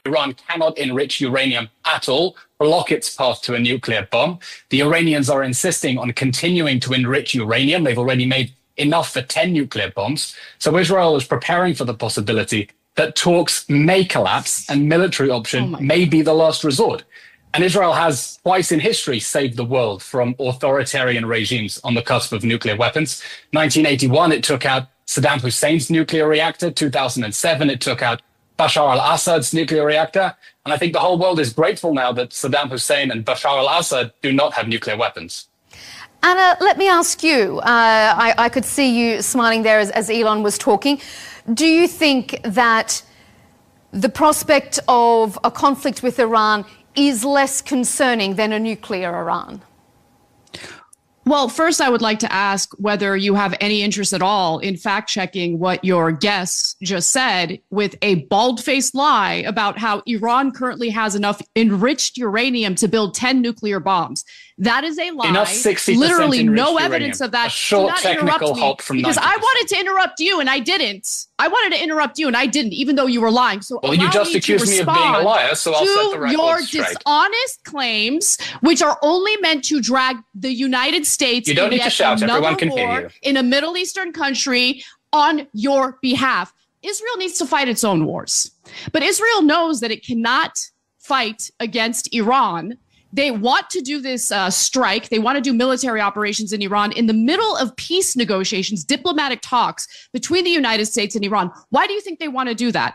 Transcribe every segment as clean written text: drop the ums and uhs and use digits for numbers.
Iran cannot enrich uranium at all, block its path to a nuclear bomb. The Iranians are insisting on continuing to enrich uranium. They've already made enough for 10 nuclear bombs. So Israel is preparing for the possibility that talks may collapse and military option may be the last resort. And Israel has twice in history saved the world from authoritarian regimes on the cusp of nuclear weapons. 1981, it took out Saddam Hussein's nuclear reactor. 2007, it took out Bashar al-Assad's nuclear reactor. And I think the whole world is grateful now that Saddam Hussein and Bashar al-Assad do not have nuclear weapons. Anna, let me ask you, I could see you smiling there as Elon was talking. Do you think that the prospect of a conflict with Iran is less concerning than a nuclear Iran? Well, first, I would like to ask whether you have any interest at all in fact-checking what your guest just said with a bald-faced lie about how Iran currently has enough enriched uranium to build 10 nuclear bombs. That is a lie. Enough 60% Literally no uranium. evidence of that. A short technical hop from 90%. Because I wanted to interrupt you and I didn't. I wanted to interrupt you and I didn't, even though you were lying. So well, you just accused me of being a liar, so I'll set the record straight. Your dishonest claims, which are only meant to drag the United States you don't need to shout, everyone can hear you. In a Middle Eastern country on your behalf. Israel needs to fight its own wars. But Israel knows that it cannot fight against Iran. They want to do this strike. They want to do military operations in Iran in the middle of peace negotiations, diplomatic talks between the United States and Iran. Why do you think they want to do that?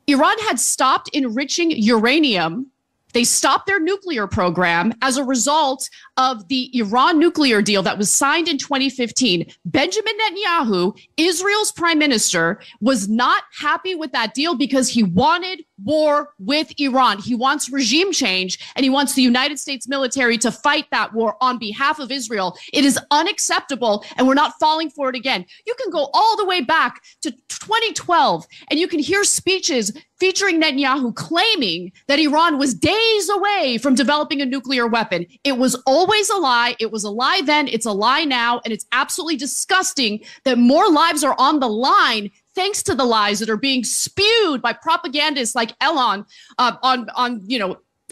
Iran had stopped enriching uranium. They stopped their nuclear program as a result of the Iran nuclear deal that was signed in 2015. Benjamin Netanyahu, Israel's prime minister, was not happy with that deal because he wanted war with Iran. He wants regime change, and he wants the United States military to fight that war on behalf of Israel. It is unacceptable, and we're not falling for it again. You can go all the way back to 2012, and you can hear speeches featuring Netanyahu claiming that Iran was days away from developing a nuclear weapon. It was always a lie. It was a lie then. It's a lie now. And it's absolutely disgusting that more lives are on the line thanks to the lies that are being spewed by propagandists like Elon on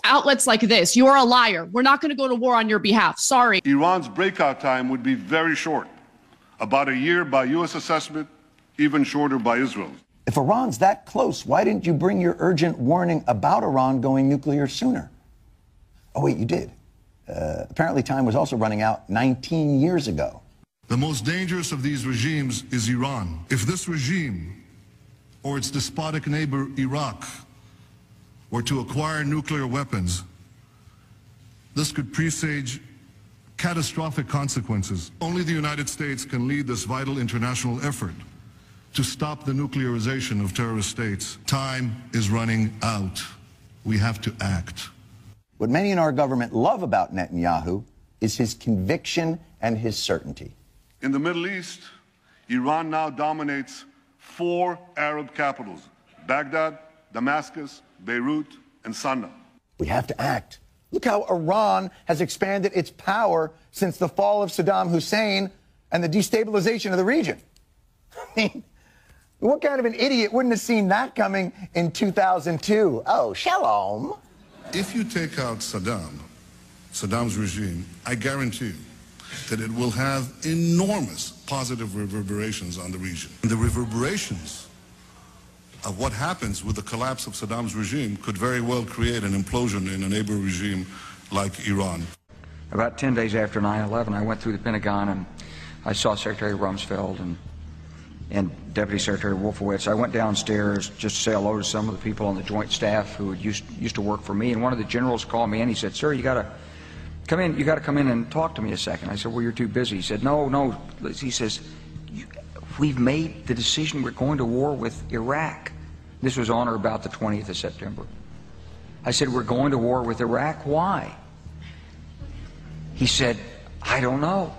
outlets like this. You are a liar. We're not going to go to war on your behalf. Sorry. Iran's breakout time would be very short, about a year by U.S. assessment, even shorter by Israel's. If Iran's that close, why didn't you bring your urgent warning about Iran going nuclear sooner? Oh, wait, you did. Apparently time was also running out 19 years ago. The most dangerous of these regimes is Iran. If this regime or its despotic neighbor Iraq were to acquire nuclear weapons, this could presage catastrophic consequences. Only the United States can lead this vital international effort to stop the nuclearization of terrorist states. Time is running out. We have to act. What many in our government love about Netanyahu is his conviction and his certainty. In the Middle East, Iran now dominates 4 Arab capitals: Baghdad, Damascus, Beirut, and Sana'a. We have to act. Look how Iran has expanded its power since the fall of Saddam Hussein and the destabilization of the region. I mean, what kind of an idiot wouldn't have seen that coming in 2002? Oh, shalom. If you take out Saddam's regime, I guarantee you that it will have enormous positive reverberations on the region. And the reverberations of what happens with the collapse of Saddam's regime could very well create an implosion in a neighbor regime like Iran. About 10 days after 9/11, I went through the Pentagon and I saw Secretary Rumsfeld and Deputy Secretary Wolfowitz. I went downstairs just to say hello to some of the people on the joint staff who used to work for me, and one of the generals called me and he said, "Sir, you got to come in. You got to come in and talk to me a second." I said, "Well, you're too busy." He said, "No." He says, "We've made the decision. We're going to war with Iraq." This was on or about the 20th of September. I said, "We're going to war with Iraq. Why?" He said, "I don't know."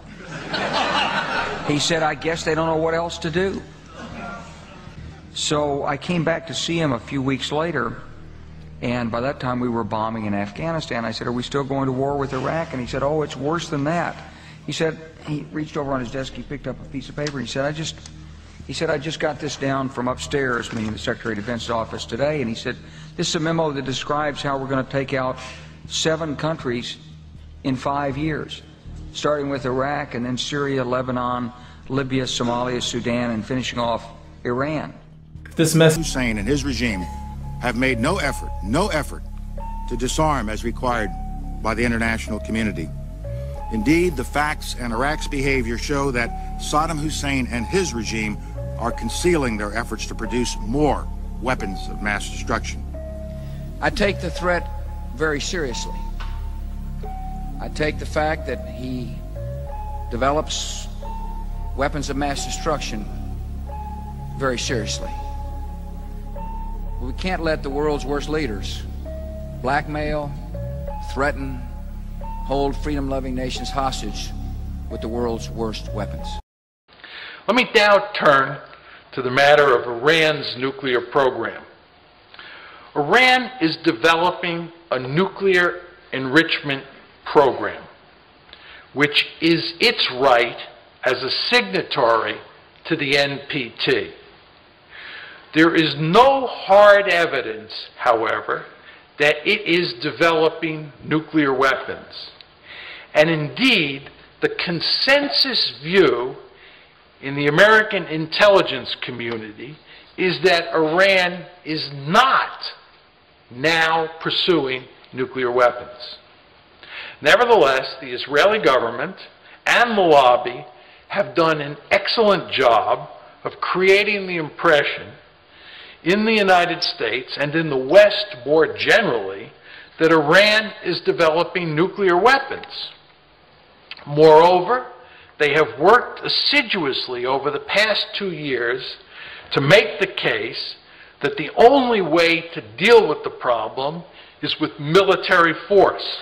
He said, "I guess they don't know what else to do." So I came back to see him a few weeks later, and by that time we were bombing in Afghanistan. I said, "Are we still going to war with Iraq?" And he said, "Oh, it's worse than that." He said, he reached over on his desk, he picked up a piece of paper, and he said, I just got this down from upstairs, meaning the Secretary of Defense's office today, and he said, This is a memo that describes how we're going to take out 7 countries in 5 years, starting with Iraq and then Syria, Lebanon, Libya, Somalia, Sudan, and finishing off Iran. This mess. Hussein and his regime have made no effort to disarm as required by the international community. Indeed, the facts and Iraq's behavior show that Saddam Hussein and his regime are concealing their efforts to produce more weapons of mass destruction. I take the threat very seriously. I take the fact that he develops weapons of mass destruction very seriously. We can't let the world's worst leaders blackmail, threaten, hold freedom-loving nations hostage with the world's worst weapons. Let me now turn to the matter of Iran's nuclear program. Iran is developing a nuclear enrichment program, which is its right as a signatory to the NPT. There is no hard evidence, however, that it is developing nuclear weapons. And indeed, the consensus view in the American intelligence community is that Iran is not now pursuing nuclear weapons. Nevertheless, the Israeli government and the lobby have done an excellent job of creating the impression in the United States and in the West more generally that Iran is developing nuclear weapons. Moreover, they have worked assiduously over the past 2 years to make the case that the only way to deal with the problem is with military force.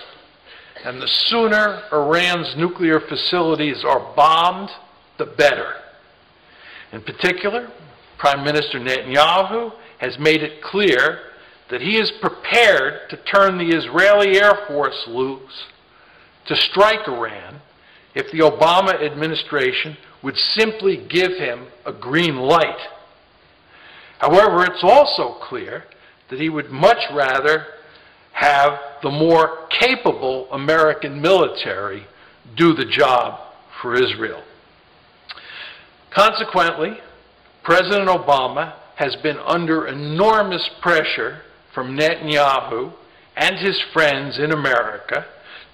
And the sooner Iran's nuclear facilities are bombed, the better. In particular, Prime Minister Netanyahu has made it clear that he is prepared to turn the Israeli Air Force loose to strike Iran if the Obama administration would simply give him a green light. However, it's also clear that he would much rather have the more capable American military do the job for Israel. Consequently, President Obama has been under enormous pressure from Netanyahu and his friends in America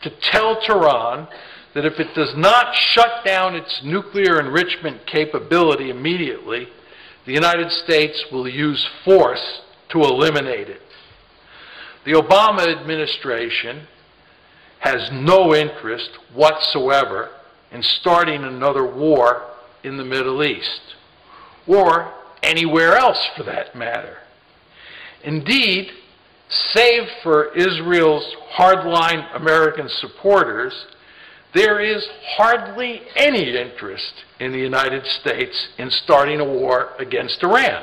to tell Tehran that if it does not shut down its nuclear enrichment capability immediately, the United States will use force to eliminate it. The Obama administration has no interest whatsoever in starting another war in the Middle East, or anywhere else for that matter. Indeed, save for Israel's hardline American supporters, there is hardly any interest in the United States in starting a war against Iran.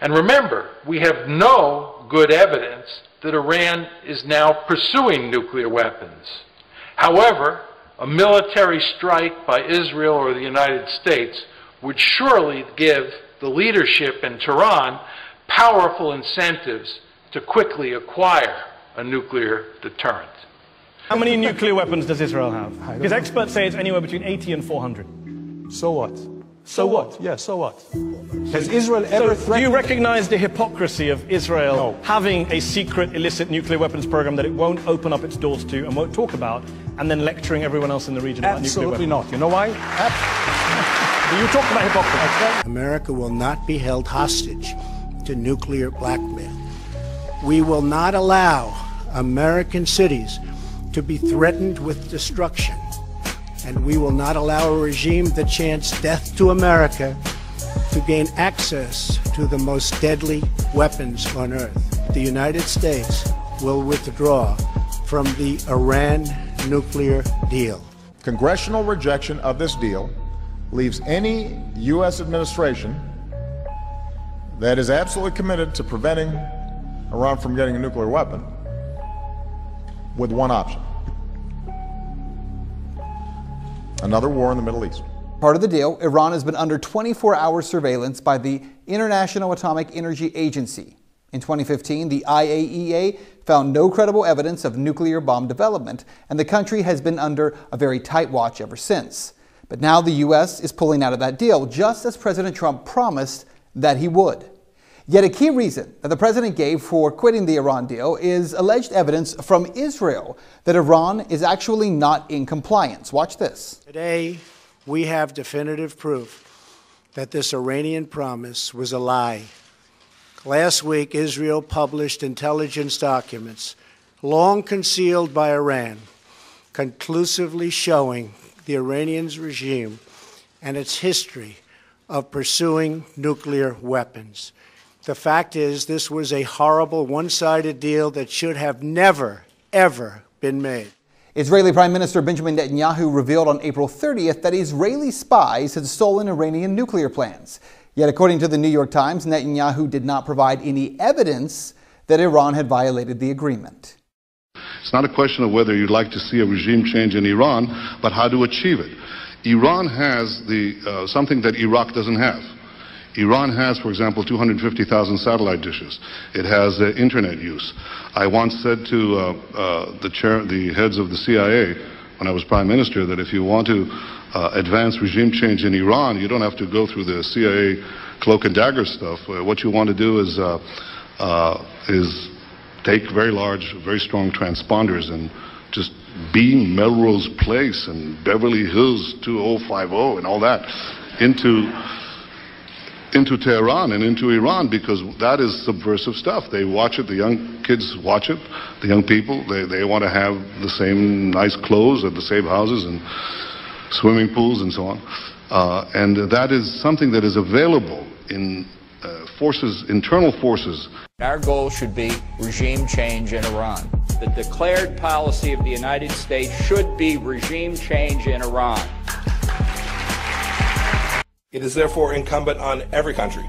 And remember, we have no good evidence that Iran is now pursuing nuclear weapons. However, a military strike by Israel or the United States would surely give the leadership in Tehran powerful incentives to quickly acquire a nuclear deterrent. How many nuclear weapons does Israel have? Because experts say it's anywhere between 80 and 400. So what? So what? Yeah, so what? Has Israel ever threatened? Do you recognize the hypocrisy of Israel having a secret illicit nuclear weapons program that it won't open up its doors to and won't talk about, and then lecturing everyone else in the region about nuclear weapons? Absolutely not. You know why? You talk about hypocrisy. America will not be held hostage to nuclear blackmail. We will not allow American cities to be threatened with destruction. And we will not allow a regime that chants death to America to gain access to the most deadly weapons on earth. The United States will withdraw from the Iran nuclear deal. Congressional rejection of this deal leaves any U.S. administration that is absolutely committed to preventing Iran from getting a nuclear weapon with one option: another war in the Middle East. Part of the deal, Iran has been under 24-hour surveillance by the International Atomic Energy Agency. In 2015, the IAEA found no credible evidence of nuclear bomb development, and the country has been under a very tight watch ever since. But now the U.S. is pulling out of that deal, just as President Trump promised that he would. Yet a key reason that the president gave for quitting the Iran deal is alleged evidence from Israel that Iran is actually not in compliance. Watch this. Today, we have definitive proof that this Iranian promise was a lie. Last week, Israel published intelligence documents, long concealed by Iran, conclusively showing the Iranian regime and its history of pursuing nuclear weapons. The fact is, this was a horrible, one-sided deal that should have never, ever been made. Israeli Prime Minister Benjamin Netanyahu revealed on April 30th that Israeli spies had stolen Iranian nuclear plans. Yet, according to the New York Times, Netanyahu did not provide any evidence that Iran had violated the agreement. It's not a question of whether you'd like to see a regime change in Iran, but how to achieve it. Iran has something that Iraq doesn't have. Iran has, for example, 250,000 satellite dishes. It has internet use. I once said to the heads of the CIA when I was prime minister that if you want to advance regime change in Iran, you don't have to go through the CIA cloak and dagger stuff. What you want to do is take very large, very strong transponders and just beam Melrose Place and Beverly Hills 2050 and all that into Tehran and into Iran, because that is subversive stuff. They watch it, the young kids watch it, the young people, they want to have the same nice clothes at the same houses and swimming pools and so on. And that is something that is available in internal forces. Our goal should be regime change in Iran. The declared policy of the United States should be regime change in Iran. It is therefore incumbent on every country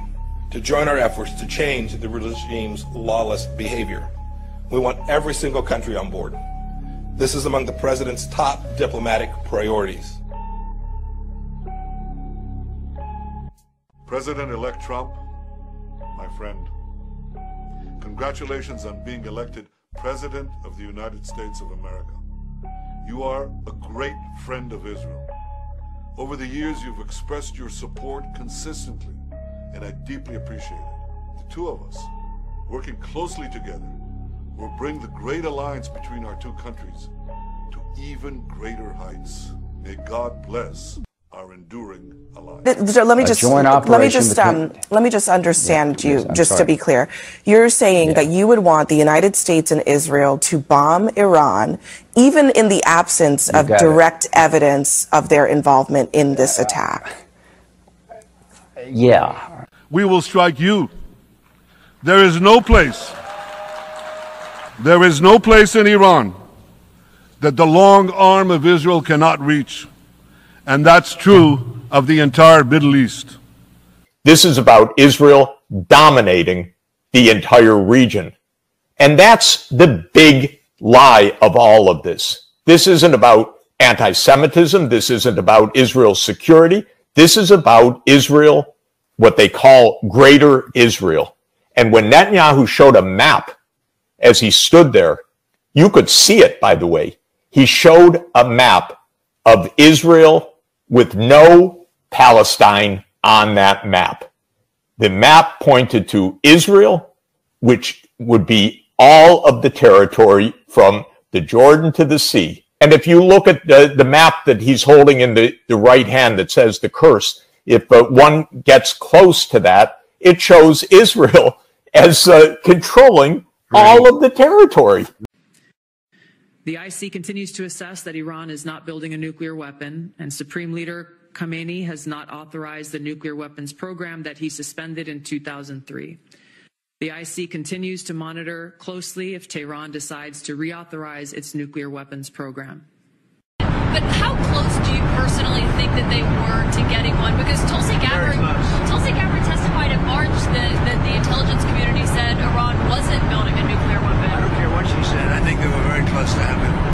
to join our efforts to change the regime's lawless behavior. We want every single country on board. This is among the President's top diplomatic priorities. President-elect Trump, my friend, congratulations on being elected President of the United States of America. You are a great friend of Israel. Over the years, you've expressed your support consistently, and I deeply appreciate it. The two of us, working closely together, will bring the great alliance between our two countries to even greater heights. May God bless our enduring alliance. Let me just understand you, just to be clear. You're saying that you would want the United States and Israel to bomb Iran, even in the absence of direct evidence of their involvement in this attack. Yeah. We will strike you. There is no place in Iran that the long arm of Israel cannot reach. And that's true of the entire Middle East. This is about Israel dominating the entire region. And that's the big lie of all of this. This isn't about anti-Semitism. This isn't about Israel's security. This is about Israel, what they call Greater Israel. And when Netanyahu showed a map as he stood there, you could see it, by the way. He showed a map of Israel with no Palestine on that map. The map pointed to Israel, which would be all of the territory from the Jordan to the sea. And if you look at the map that he's holding in the right hand that says the curse, if one gets close to that, it shows Israel as controlling all of the territory. The IC continues to assess that Iran is not building a nuclear weapon, and Supreme Leader Khamenei has not authorized the nuclear weapons program that he suspended in 2003. The IC continues to monitor closely if Tehran decides to reauthorize its nuclear weapons program.